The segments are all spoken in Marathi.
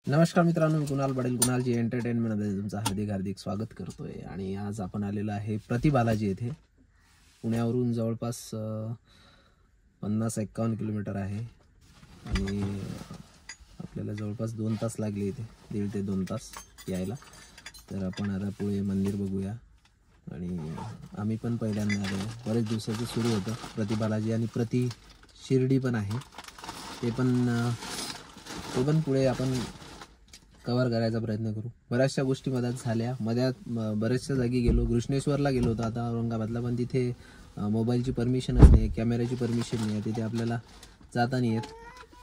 नमस्कार मित्रांनो, मी कुणाल पटेल कुणालजी एंटरटेनमेंटमध्ये तुमचं हार्दिक स्वागत करतोय. आणि आज आपण आलेलो आहे प्रति बालाजी येथे. पुण्यावरून जवळपास 50-51 किलोमीटर आहे आणि आपल्याला जवळपास 2 तास लागले इथे, 1.5 ते 2 तास यायला. तर आपण आता पुढे मंदिर बघूया. आणि आम्ही पण पहिल्यांदा आलो, बरेच दिवसाचं सुरू होतं प्रति बालाजी आणि प्रति शिर्डी पण आहे. ते पण पुढे आपण कव्हर करायचा प्रयत्न करू. बऱ्याचशा गोष्टी मध्यात झाल्या, बऱ्याचशा जागी गेलो. घृष्णेश्वरला गेलो होतो आता औरंगाबादला, पण तिथे मोबाईलची परमिशनच नाही, कॅमेऱ्याची परमिशन नाही आहे, तिथे आपल्याला जाता नाही येत.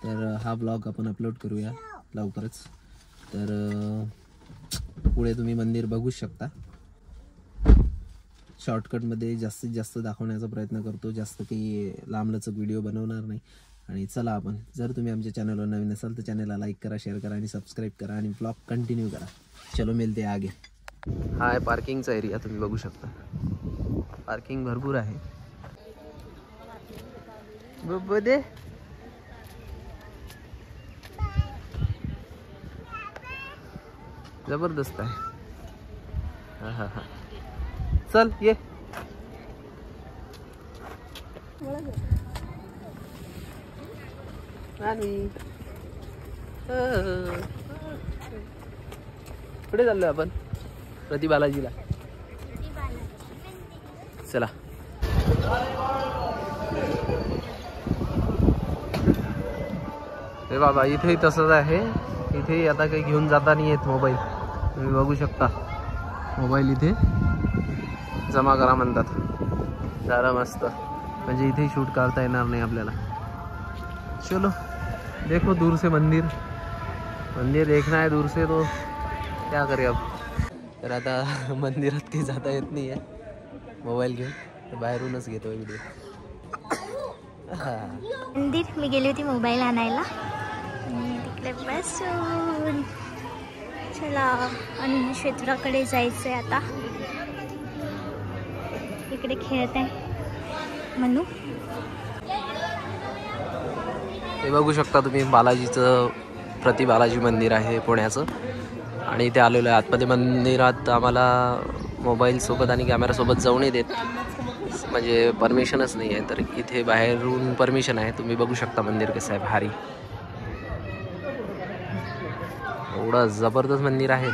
तर हा ब्लॉग आपण अपलोड करूया लवकरच. तर पुढे तुम्ही मंदिर बघू शकता. शॉर्टकटमध्ये जास्तीत जास्त दाखवण्याचा प्रयत्न करतो, जास्त काही लांबलचक व्हिडिओ बनवणार नाही. आणि चला, आपण जर तुम्ही आमच्या चॅनलवर नवीन असाल तर चॅनलला लाईक करा, शेअर करा आणि सबस्क्राईब करा आणि ब्लॉग कंटिन्यू करा. चलो मिलते आगे. हा आहे पार्किंगचा एरिया, तुम्ही बघू शकता. पार्किंग भरपूर आहे. दे जबरदस्त आहे. हा चल ये. कुठे चाललोय आपण? प्रति बालाजीला. चला. हे बाबा, इथेही तसंच आहे. इथे आता काही घेऊन जाता नाही येत मोबाईल. तुम्ही बघू शकता, मोबाईल इथे जमा करा म्हणतात. जरा मस्त, म्हणजे इथे शूट करता येणार नाही आपल्याला. चलो देखो दूर से मंदिर देखना है दूर से, तो क्या करें अब. तर आता मंदिरात काही जाता येत नाही आहे मोबाईल घेऊन, तर बाहेरूनच घेतो व्हिडिओ. मंदिर मी गेली होती मोबाईल आणायला तिकडे बसून. चला, आणि क्षेत्राकडे जायचंय आता. इकडे खेळत आहे मनू. हे बघू शकता तुम्ही, बालाजीचं प्रति बालाजी मंदिर आहे पुण्याचं. आणि इथे आलेलो आहे. आतमध्ये मंदिरात आम्हाला मोबाईलसोबत आणि कॅमेरासोबत जाऊ नाही देत, म्हणजे परमिशनच नाही आहे. तर इथे बाहेरून परमिशन आहे. तुम्ही बघू शकता मंदिर कसं आहे, भारी. एवढं जबरदस्त मंदिर आहे,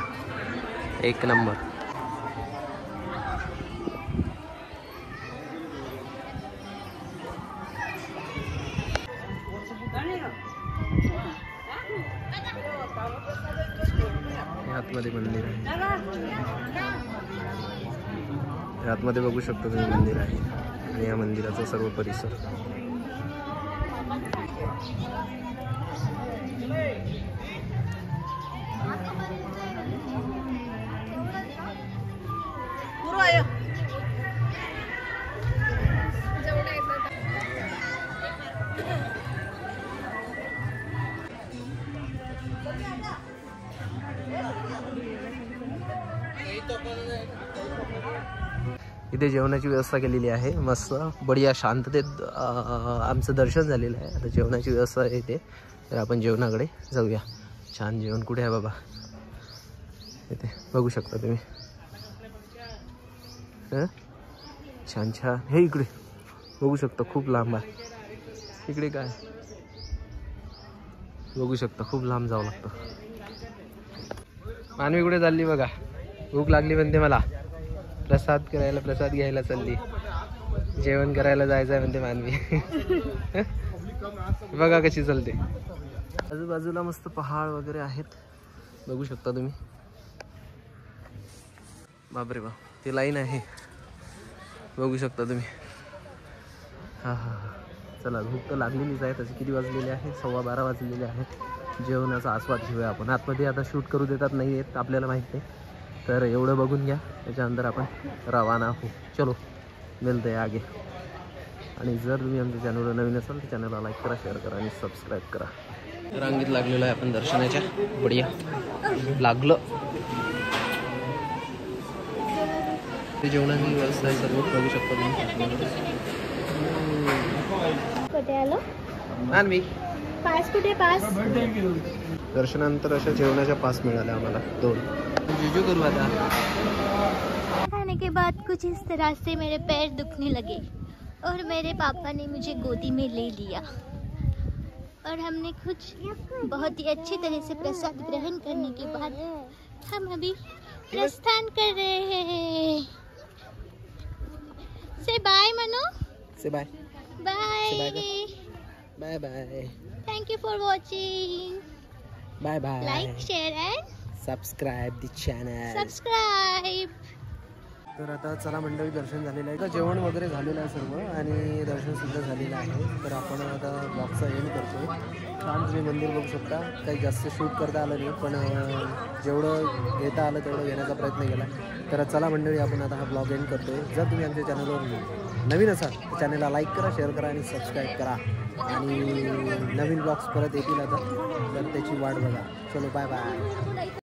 एक नंबर. आतमध्ये मंदिर आहे, आतमध्ये बघू शकता तुम्ही मंदिर आहे. आणि या मंदिराचा सर्व परिसर. इथे जेवणाची व्यवस्था केलेली आहे मस्त, बढिया शांततेत आमचं दर्शन झालेलं आहे. आता जेवणाची व्यवस्था आहे इथे, तर आपण जेवणाकडे जाऊया. छान जेवण कुठे आहे बाबा, इथे बघू शकता तुम्ही. छान छान. हे इकडे बघू शकता, खूप लांब आहे. इकडे काय बघू शकता, खूप लांब जावं लागतं. मानवी कुठे चालली बघा, भूक लागली म्हणते मला. प्रसाद घ्यायला चालली. जेवण करायला जायचं आहे म्हणते मानवी. बघा कशी चालते. आजूबाजूला मस्त पहाड वगैरे आहेत, बघू शकता तुम्ही. बापरे बाप, ती लाईन आहे, बघू शकता तुम्ही. हा. चला, भूक तर लागलेलीच आहे. तसे किती वाजलेले आहे? 12:15 वाजलेले आहेत. जेवणाचा आस्वाद घेऊया आपण. आतमध्ये आता शूट करू देतात नाही येत आपल्याला माहीत नाही, तर एवढं बघून घ्या. त्याच्यानंतर आपण रवाना हो. चलो मिळते आहे आगे. आणि जर तुम्ही आमच्या चॅनलवर नवीन असाल तर चॅनलला लाईक करा, शेअर करा आणि सबस्क्राईब करा. रांगेत लागलेलो आहे आपण दर्शनाच्या. बढिया लागलं. ते जेवणाची व्यवस्था आहे, सर्व बघू शकता तुम्ही. कुठे आलो? मानवी पास कुठे पास? दर्शनानंतर अशा जेवणाच्या पास मिळाल्या आम्हाला 2. जुजू करू आता. खाने के बाद कुछ इस तरह से मेरे पैर दुखने लगे और मेरे पापा ने मुझे गोदी में ले लिया और हमने कुछ बहुत ही अच्छी तरह से प्रसाद ग्रहण करने के बाद हम अभी प्रस्थान कर रहे हैं. Say bye Manu. Say bye. Bye. Bye bye. Thank you for watching. Bye bye. Like share and subscribe the channel. Subscribe. तर आता चला मंडळी, दर्शन झालेलं आहे. जेवण वगैरे झालेलं आहे सर्व आणि दर्शन सुद्धा झालेलं आहे. तर आपण आता ब्लॉगचा एंड करतो. छान तुम्ही मंदिर बघू शकता. काही जास्त शूट करता आलं नाही, पण जेवढं घेता आलं तेवढं घेण्याचा प्रयत्न केला. तर चला मंडळी, आपण आता हा ब्लॉग एंड करतो. जर तुम्ही आमच्या चॅनलवर नवीन असाल तर चॅनलला लाईक करा, शेअर करा आणि सबस्क्राईब करा. आणि नवीन ब्लॉग्स परत येतील आता, तर त्याची वाट बघा. चलो बाय बाय.